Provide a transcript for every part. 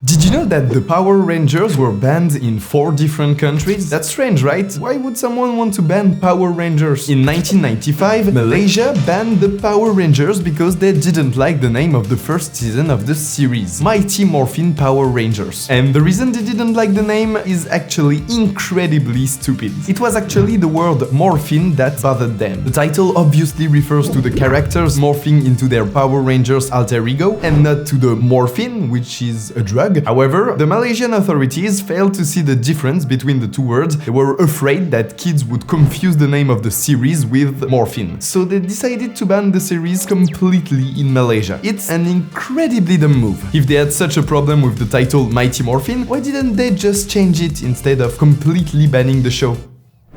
Did you know that the Power Rangers were banned in 4 different countries? That's strange, right? Why would someone want to ban Power Rangers? In 1995, Malaysia banned the Power Rangers because they didn't like the name of the first season of the series, Mighty Morphin Power Rangers. And the reason they didn't like the name is actually incredibly stupid. It was actually the word morphin that bothered them. The title obviously refers to the characters morphing into their Power Rangers alter ego, and not to the morphine, which is a drug. However, the Malaysian authorities failed to see the difference between the two words. They were afraid that kids would confuse the name of the series with morphine. So they decided to ban the series completely in Malaysia. It's an incredibly dumb move. If they had such a problem with the title Mighty Morphin, why didn't they just change it instead of completely banning the show?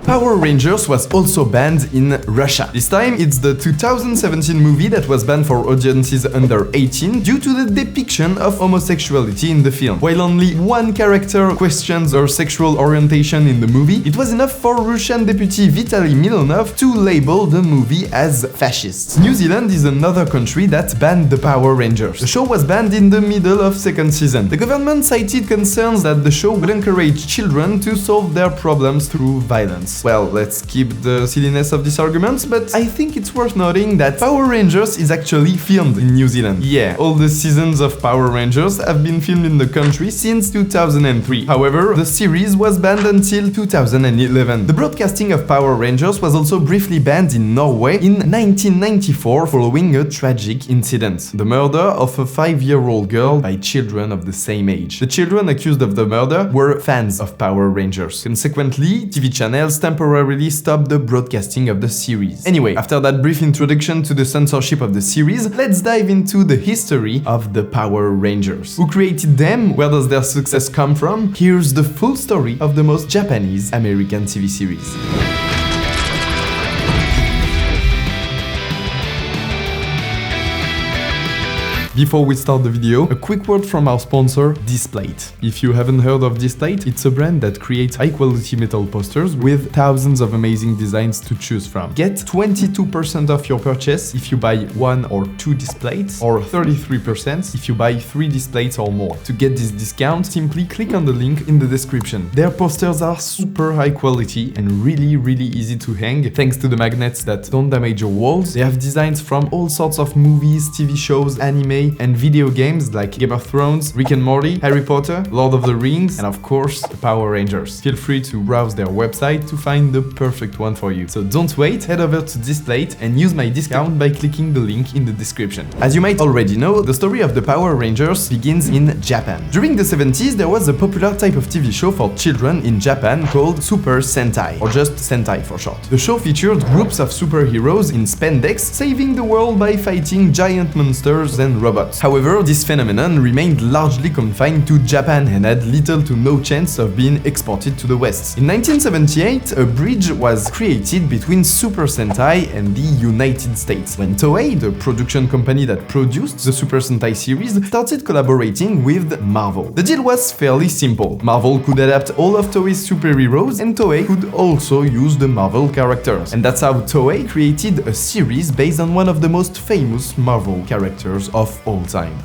Power Rangers was also banned in Russia. This time, it's the 2017 movie that was banned for audiences under 18 due to the depiction of homosexuality in the film. While only one character questions her sexual orientation in the movie, it was enough for Russian deputy Vitaly Milonov to label the movie as fascist. New Zealand is another country that banned the Power Rangers. The show was banned in the middle of second season. The government cited concerns that the show would encourage children to solve their problems through violence. Well, let's keep the silliness of this argument, but I think it's worth noting that Power Rangers is actually filmed in New Zealand. Yeah, all the seasons of Power Rangers have been filmed in the country since 2003. However, the series was banned until 2011. The broadcasting of Power Rangers was also briefly banned in Norway in 1994 following a tragic incident: the murder of a 5-year-old girl by children of the same age. The children accused of the murder were fans of Power Rangers. Consequently, TV channels temporarily stopped the broadcasting of the series. Anyway, after that brief introduction to the censorship of the series, let's dive into the history of the Power Rangers. Who created them? Where does their success come from? Here's the full story of the most Japanese American TV series. Before we start the video, a quick word from our sponsor, Displate. If you haven't heard of Displate, it's a brand that creates high-quality metal posters with thousands of amazing designs to choose from. Get 22% off your purchase if you buy 1 or 2 displates, or 33% if you buy 3 displates or more. To get this discount, simply click on the link in the description. Their posters are super high quality and really easy to hang, thanks to the magnets that don't damage your walls. They have designs from all sorts of movies, TV shows, anime, and video games like Game of Thrones, Rick and Morty, Harry Potter, Lord of the Rings, and of course, the Power Rangers. Feel free to browse their website to find the perfect one for you. So don't wait, head over to Displate and use my discount by clicking the link in the description. As you might already know, the story of the Power Rangers begins in Japan. During the 70s, there was a popular type of TV show for children in Japan called Super Sentai, or just Sentai for short. The show featured groups of superheroes in spandex saving the world by fighting giant monsters and robots. However, this phenomenon remained largely confined to Japan and had little to no chance of being exported to the West. In 1978, a bridge was created between Super Sentai and the United States, when Toei, the production company that produced the Super Sentai series, started collaborating with Marvel. The deal was fairly simple. Marvel could adapt all of Toei's superheroes, and Toei could also use the Marvel characters. And that's how Toei created a series based on one of the most famous Marvel characters of all time.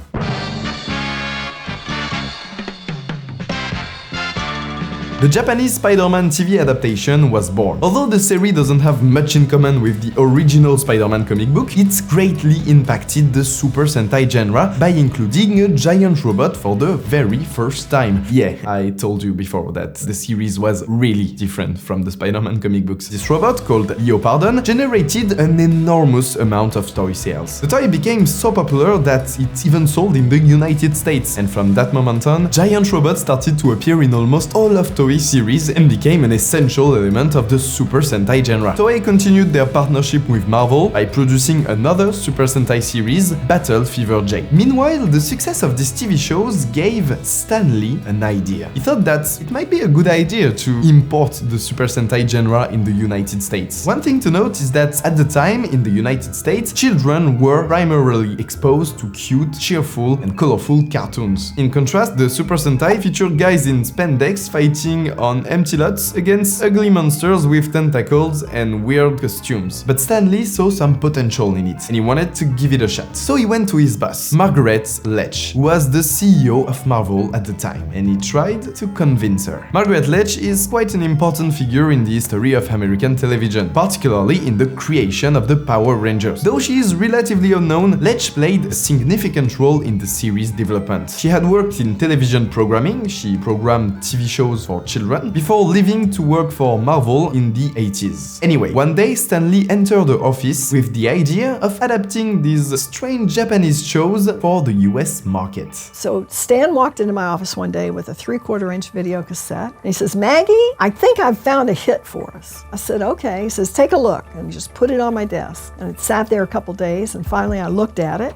The Japanese Spiderman TV adaptation was born. Although the series doesn't have much in common with the original Spider-Man comic book, it's greatly impacted the Super Sentai genre by including a giant robot for the very first time. Yeah, I told you before that the series was really different from the Spider-Man comic books. This robot, called Leopardon, generated an enormous amount of toy sales. The toy became so popular that it even sold in the United States, and from that moment on, giant robots started to appear in almost all of Toei series and became an essential element of the Super Sentai genre. Toei continued their partnership with Marvel by producing another Super Sentai series, Battle Fever J. Meanwhile, the success of these TV shows gave Stan Lee an idea. He thought that it might be a good idea to import the Super Sentai genre in the United States. One thing to note is that at the time, in the United States, children were primarily exposed to cute, cheerful, and colorful cartoons. In contrast, the Super Sentai featured guys in spandex fighting fighting on empty lots against ugly monsters with tentacles and weird costumes. But Stan Lee saw some potential in it, and he wanted to give it a shot. So he went to his boss, Margaret Loesch, who was the CEO of Marvel at the time, and he tried to convince her. Margaret Loesch is quite an important figure in the history of American television, particularly in the creation of the Power Rangers. Though she is relatively unknown, Loesch played a significant role in the series development. She had worked in television programming, she programmed TV shows for children, before leaving to work for Marvel in the 80s. Anyway, one day Stan Lee entered the office with the idea of adapting these strange Japanese shows for the US market. So Stan walked into my office one day with a 3/4-inch video cassette, and he says, "Maggie, I think I've found a hit for us." I said, "Okay." He says, "Take a look," and he just put it on my desk. And it sat there a couple days, and finally I looked at it.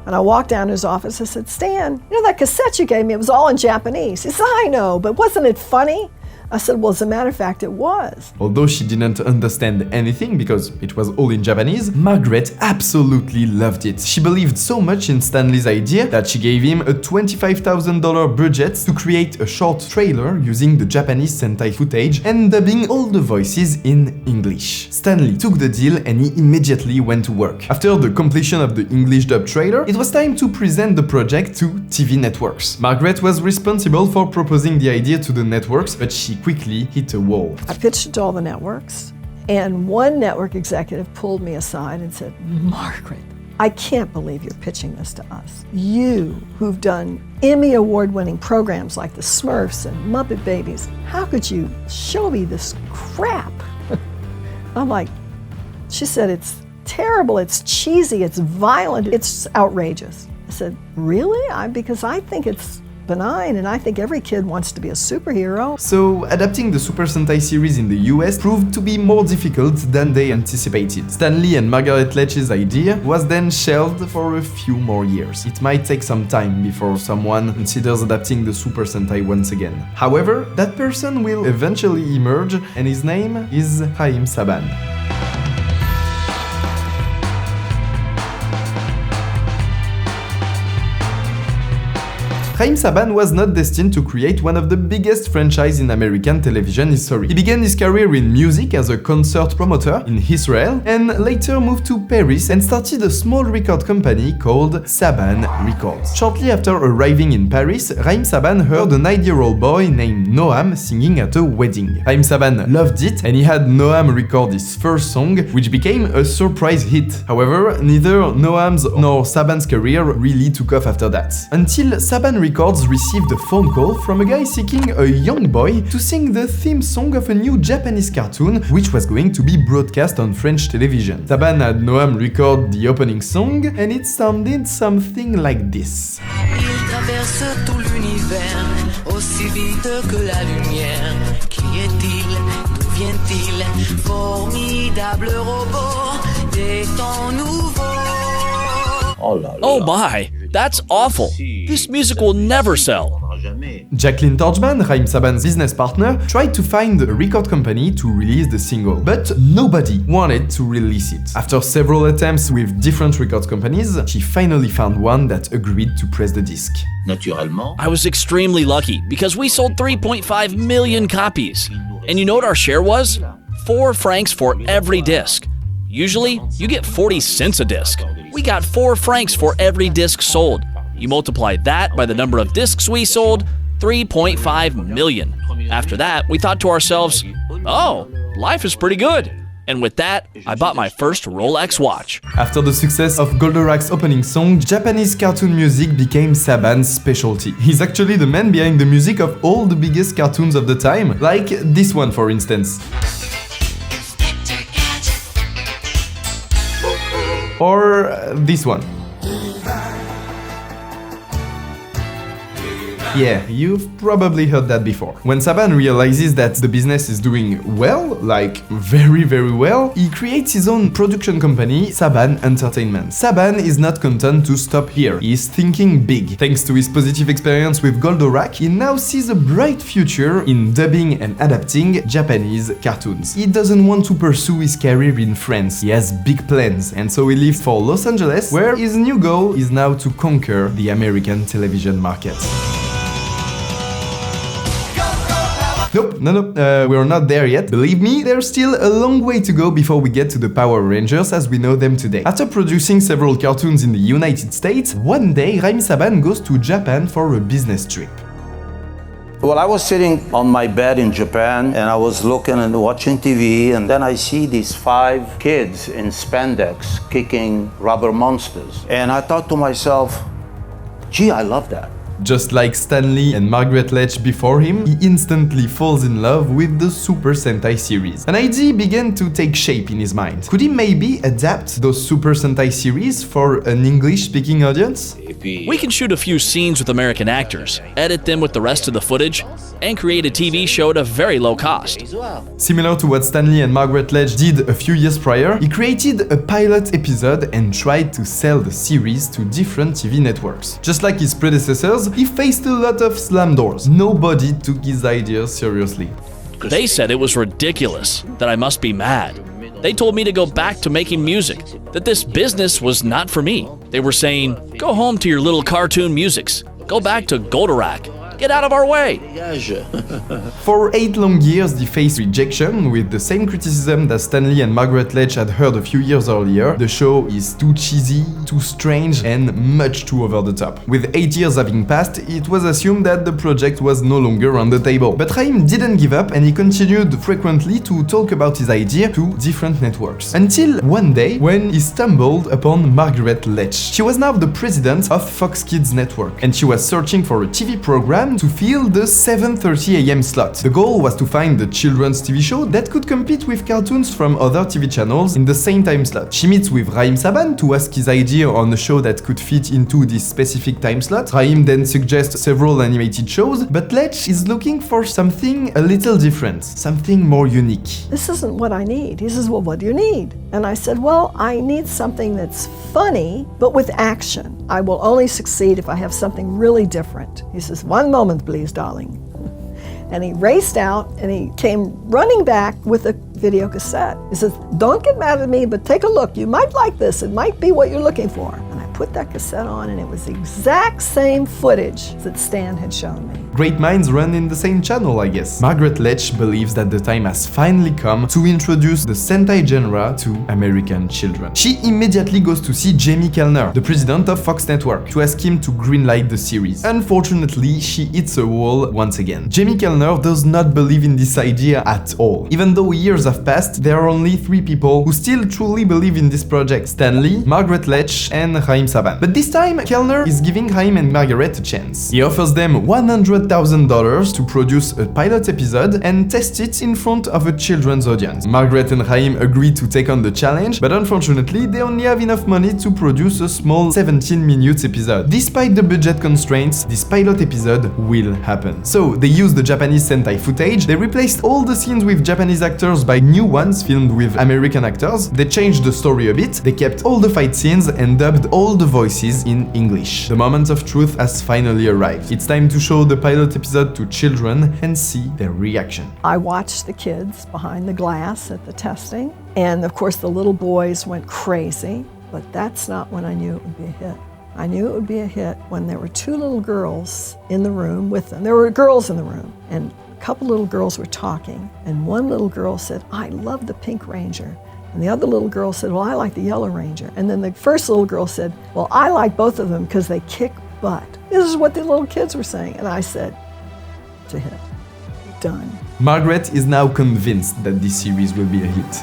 And I walked down to his office. I said, "Stan, you know that cassette you gave me, it was all in Japanese." He says, "I know, but wasn't it funny?" I said, "Well, as a matter of fact, it was." Although she didn't understand anything because it was all in Japanese, Margaret absolutely loved it. She believed so much in Stan Lee's idea that she gave him a $25,000 budget to create a short trailer using the Japanese Sentai footage and dubbing all the voices in English. Stan Lee took the deal and he immediately went to work. After the completion of the English dub trailer, it was time to present the project to TV networks. Margaret was responsible for proposing the idea to the networks, but she quickly hit a wall. I pitched it to all the networks, and one network executive pulled me aside and said, "Margaret, I can't believe you're pitching this to us. You, who've done Emmy award-winning programs like the Smurfs and Muppet Babies, how could you show me this crap?" I'm like, she said, "It's terrible, it's cheesy, it's violent, it's outrageous." I said, "Really?" Because I think it's benign, and I think every kid wants to be a superhero. So, adapting the Super Sentai series in the US proved to be more difficult than they anticipated. Stan Lee and Margaret Loesch's idea was then shelved for a few more years. It might take some time before someone considers adapting the Super Sentai once again. However, that person will eventually emerge, and his name is Haim Saban. Haim Saban was not destined to create one of the biggest franchises in American television history. He began his career in music as a concert promoter in Israel and later moved to Paris and started a small record company called Saban Records. Shortly after arriving in Paris, Haim Saban heard a 9-year-old boy named Noam singing at a wedding. Haim Saban loved it and he had Noam record his first song, which became a surprise hit. However, neither Noam's nor Saban's career really took off after that. Until Saban Records received a phone call from a guy seeking a young boy to sing the theme song of a new Japanese cartoon, which was going to be broadcast on French television. Saban had Noam record the opening song, and it sounded something like this. Il traverse tout l'univers, aussi vite que la lumière. Qui est-il? D'où vient-il? Formidable robot des temps nouveaux. Oh my, that's awful. This music will never sell. Jacqueline Torchman, Haim Saban's business partner, tried to find a record company to release the single, but nobody wanted to release it. After several attempts with different record companies, she finally found one that agreed to press the disc. I was extremely lucky because we sold 3.5 million copies. And you know what our share was? 4 francs for every disc. Usually, you get 40 cents a disc. We got 4 francs for every disc sold. You multiply that by the number of discs we sold, 3.5 million. After that, we thought to ourselves, oh, life is pretty good. And with that, I bought my first Rolex watch. After the success of Goldorak's opening song, Japanese cartoon music became Saban's specialty. He's actually the man behind the music of all the biggest cartoons of the time, like this one for instance. Or this one. Yeah, you've probably heard that before. When Saban realizes that the business is doing well, like very well, he creates his own production company, Saban Entertainment. Saban is not content to stop here. He is thinking big. Thanks to his positive experience with Goldorak, he now sees a bright future in dubbing and adapting Japanese cartoons. He doesn't want to pursue his career in France. He has big plans, and so he leaves for Los Angeles, where his new goal is now to conquer the American television market. Nope, we're not there yet. Believe me, there's still a long way to go before we get to the Power Rangers as we know them today. After producing several cartoons in the United States, one day Haim Saban goes to Japan for a business trip. Well, I was sitting on my bed in Japan and I was looking and watching TV, and then I see these 5 kids in spandex kicking rubber monsters. And I thought to myself, gee, I love that. Just like Stan Lee and Margaret Loesch before him, he instantly falls in love with the Super Sentai series. An idea began to take shape in his mind. Could he maybe adapt those Super Sentai series for an English-speaking audience? We can shoot a few scenes with American actors, edit them with the rest of the footage, and create a TV show at a very low cost. Similar to what Stan Lee and Margaret Loesch did a few years prior, he created a pilot episode and tried to sell the series to different TV networks. Just like his predecessors, he faced a lot of slam doors. Nobody took his ideas seriously. They said it was ridiculous, that I must be mad. They told me to go back to making music, that this business was not for me. They were saying, go home to your little cartoon musics, go back to Goldorak, get out of our way. For 8 long years, he faced rejection with the same criticism that Stan Lee and Margaret Loesch had heard a few years earlier. The show is too cheesy, too strange, and much too over the top. With 8 years having passed, it was assumed that the project was no longer on the table. But Haim didn't give up, and he continued frequently to talk about his idea to different networks. Until one day, when he stumbled upon Margaret Loesch. She was now the president of Fox Kids Network, and she was searching for a TV program to fill the 7:30 AM slot. The goal was to find a children's TV show that could compete with cartoons from other TV channels in the same time slot. She meets with Haim Saban to ask his idea on a show that could fit into this specific time slot. Haim then suggests several animated shows, but Loesch is looking for something a little different, something more unique. This isn't what I need. He says, well, what do you need? And I said, well, I need something that's funny, but with action. I will only succeed if I have something really different. He says, one moment, please, darling. And he raced out and he came running back with a video cassette. He says, don't get mad at me, but take a look. You might like this. It might be what you're looking for. And I put that cassette on and it was the exact same footage that Stan had shown me. Great minds run in the same channel, I guess. Margaret Loesch believes that the time has finally come to introduce the Sentai genre to American children. She immediately goes to see Jamie Kellner, the president of Fox Network, to ask him to greenlight the series. Unfortunately, she hits a wall once again. Jamie Kellner does not believe in this idea at all. Even though years have passed, there are only 3 people who still truly believe in this project: Stan Lee, Margaret Loesch, and Haim Saban. But this time, Kellner is giving Haim and Margaret a chance. He offers them $100,000 to produce a pilot episode and test it in front of a children's audience. Margaret and Haim agree to take on the challenge, but unfortunately, they only have enough money to produce a small 17-minute episode. Despite the budget constraints, this pilot episode will happen. So, they use the Japanese Sentai footage, they replaced all the scenes with Japanese actors by new ones filmed with American actors, they changed the story a bit, they kept all the fight scenes and dubbed all the voices in English. The moment of truth has finally arrived. It's time to show the pilot episode to children and see their reaction. I watched the kids behind the glass at the testing, and of course the little boys went crazy, but that's not when I knew it would be a hit. I knew it would be a hit when there were 2 little girls in the room with them. There were girls in the room, and a couple little girls were talking, and one little girl said, I love the Pink Ranger. And the other little girl said, well, I like the Yellow Ranger. And then the first little girl said, well, I like both of them because they kick butt. This is what the little kids were saying. And I said, it's a hit. Done. Margaret is now convinced that this series will be a hit.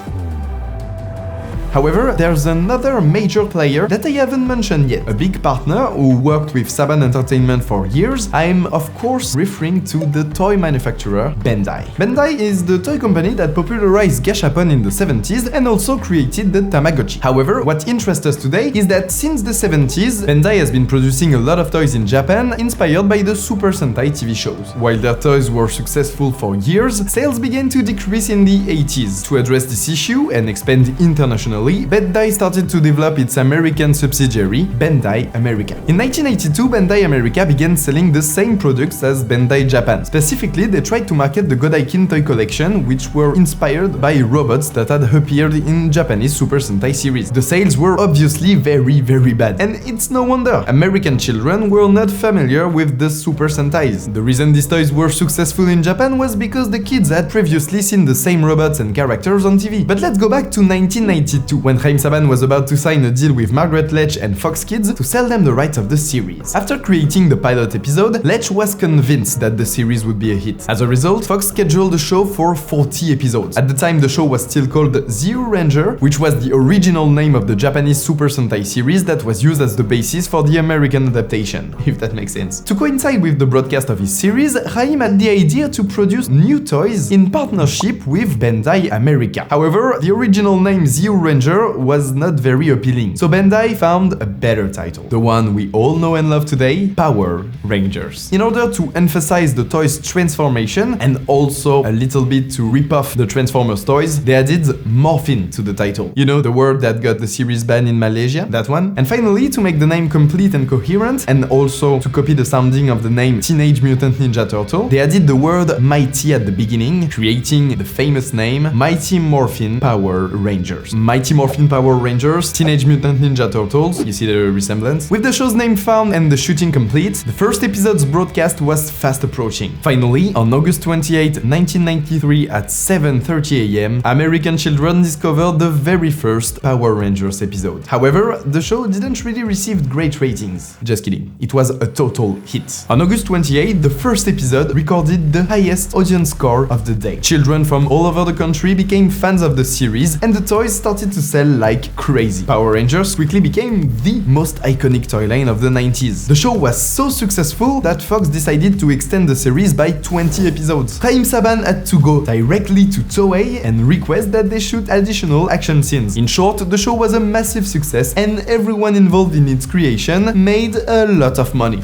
However, there's another major player that I haven't mentioned yet, a big partner who worked with Saban Entertainment for years. I'm of course referring to the toy manufacturer Bandai. Bandai is the toy company that popularized Gashapon in the 70s and also created the Tamagotchi. However, what interests us today is that since the 70s, Bandai has been producing a lot of toys in Japan inspired by the Super Sentai TV shows. While their toys were successful for years, sales began to decrease in the 80s. To address this issue and expand internationally, Bandai started to develop its American subsidiary, Bandai America. In 1982, Bandai America began selling the same products as Bandai Japan. Specifically, they tried to market the Godaikin toy collection, which were inspired by robots that had appeared in Japanese Super Sentai series. The sales were obviously very bad, and it's no wonder. American children were not familiar with the Super Sentais. The reason these toys were successful in Japan was because the kids had previously seen the same robots and characters on TV. But let's go back to 1992, when Haim Saban was about to sign a deal with Margaret Loesch and Fox Kids to sell them the rights of the series. After creating the pilot episode, Loesch was convinced that the series would be a hit. As a result, Fox scheduled the show for 40 episodes. At the time, the show was still called Zero Ranger, which was the original name of the Japanese Super Sentai series that was used as the basis for the American adaptation, if that makes sense. To coincide with the broadcast of his series, Haim had the idea to produce new toys in partnership with Bandai America. However, the original name Zero Ranger was not very appealing, so Bandai found a better title, the one we all know and love today, Power Rangers. In order to emphasize the toys' transformation and also a little bit to rip off the Transformers toys, they added Morphin to the title. You know, the word that got the series banned in Malaysia? That one? And finally, to make the name complete and coherent, and also to copy the sounding of the name Teenage Mutant Ninja Turtle, they added the word Mighty at the beginning, creating the famous name Mighty Morphin Power Rangers. Mighty Morphin Power Rangers, Teenage Mutant Ninja Turtles, you see the resemblance? With the show's name found and the shooting complete, the first episode's broadcast was fast approaching. Finally, on August 28, 1993 at 7:30 AM, American children discovered the very first Power Rangers episode. However, the show didn't really receive great ratings. Just kidding. It was a total hit. On August 28, the first episode recorded the highest audience score of the day. Children from all over the country became fans of the series, and the toys started to sell like crazy. Power Rangers quickly became the most iconic toy line of the 90s. The show was so successful that Fox decided to extend the series by 20 episodes. Haim Saban had to go directly to Toei and request that they shoot additional action scenes. In short, the show was a massive success, and everyone involved in its creation made a lot of money.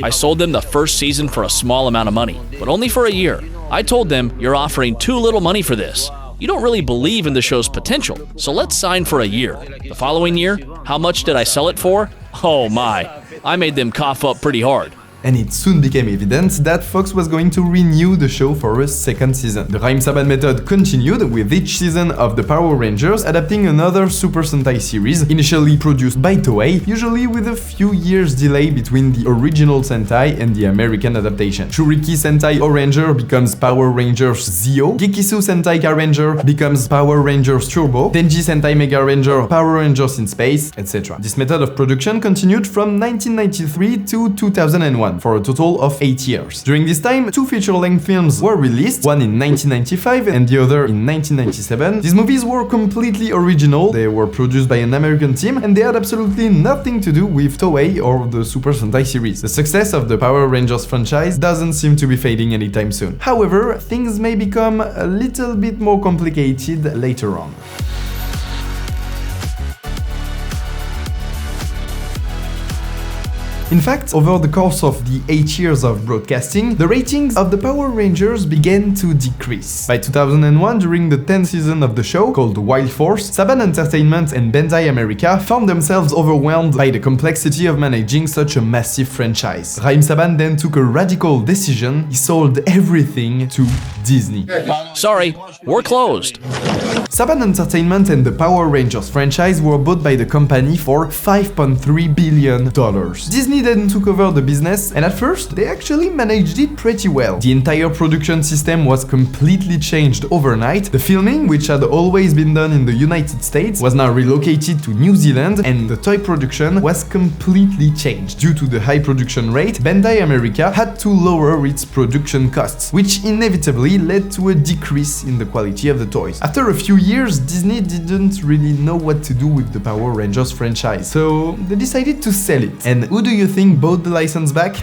I sold them the first season for a small amount of money, but only for a year. I told them, you're offering too little money for this. You don't really believe in the show's potential, so let's sign for a year. The following year, how much did I sell it for? Oh my, I made them cough up pretty hard. And it soon became evident that Fox was going to renew the show for a second season. The Haim Saban method continued, with each season of the Power Rangers adapting another Super Sentai series, initially produced by Toei, usually with a few years delay between the original Sentai and the American adaptation. Shuriki Sentai Oranger becomes Power Rangers Zeo, Gekisu Sentai Ranger becomes Power Rangers Turbo, Denji Sentai Mega Ranger Power Rangers in Space, etc. This method of production continued from 1993 to 2001. For a total of 8 years. During this time, 2 feature-length films were released, one in 1995 and the other in 1997. These movies were completely original, they were produced by an American team, and they had absolutely nothing to do with Toei or the Super Sentai series. The success of the Power Rangers franchise doesn't seem to be fading anytime soon. However, things may become a little bit more complicated later on. In fact, over the course of the 8 years of broadcasting, the ratings of the Power Rangers began to decrease. By 2001, during the 10th season of the show, called Wild Force, Saban Entertainment and Bandai America found themselves overwhelmed by the complexity of managing such a massive franchise. Haim Saban then took a radical decision. He sold everything to Disney. Sorry, we're closed. Saban Entertainment and the Power Rangers franchise were bought by the company for $5.3 billion. Disney then took over the business, and at first, they actually managed it pretty well. The entire production system was completely changed overnight. The filming, which had always been done in the United States, was now relocated to New Zealand, and the toy production was completely changed. Due to the high production rate, Bandai America had to lower its production costs, which inevitably led to a decrease in the quality of the toys. After a few years, Disney didn't really know what to do with the Power Rangers franchise, so they decided to sell it. And who do you think bought the license back?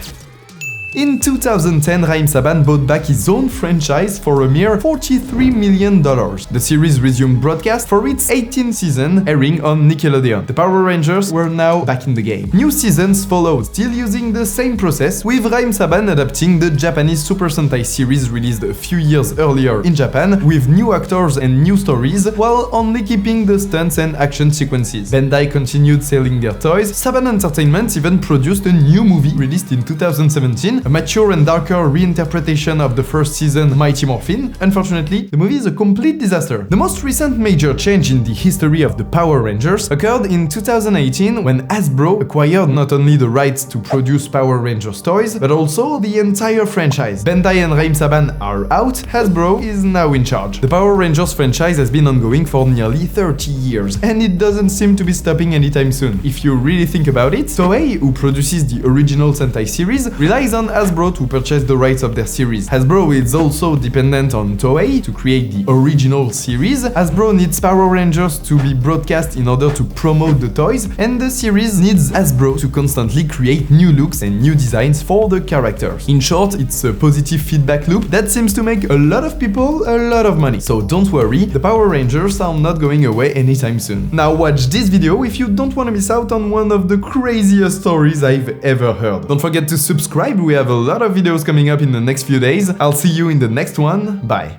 In 2010, Haim Saban bought back his own franchise for a mere $43 million. The series resumed broadcast for its 18th season, airing on Nickelodeon. The Power Rangers were now back in the game. New seasons followed, still using the same process, with Haim Saban adapting the Japanese Super Sentai series released a few years earlier in Japan, with new actors and new stories, while only keeping the stunts and action sequences. Bandai continued selling their toys. Saban Entertainment even produced a new movie released in 2017, a mature and darker reinterpretation of the first season Mighty Morphin. Unfortunately, the movie is a complete disaster. The most recent major change in the history of the Power Rangers occurred in 2018 when Hasbro acquired not only the rights to produce Power Rangers toys, but also the entire franchise. Bandai and Haim Saban are out, Hasbro is now in charge. The Power Rangers franchise has been ongoing for nearly 30 years, and it doesn't seem to be stopping anytime soon. If you really think about it, Toei, who produces the original Sentai series, relies on Hasbro to purchase the rights of their series. Hasbro is also dependent on Toei to create the original series. Hasbro needs Power Rangers to be broadcast in order to promote the toys, and the series needs Hasbro to constantly create new looks and new designs for the characters. In short, it's a positive feedback loop that seems to make a lot of people a lot of money. So don't worry, the Power Rangers are not going away anytime soon. Now watch this video if you don't want to miss out on one of the craziest stories I've ever heard. Don't forget to subscribe, we have a lot of videos coming up in the next few days. I'll see you in the next one, bye!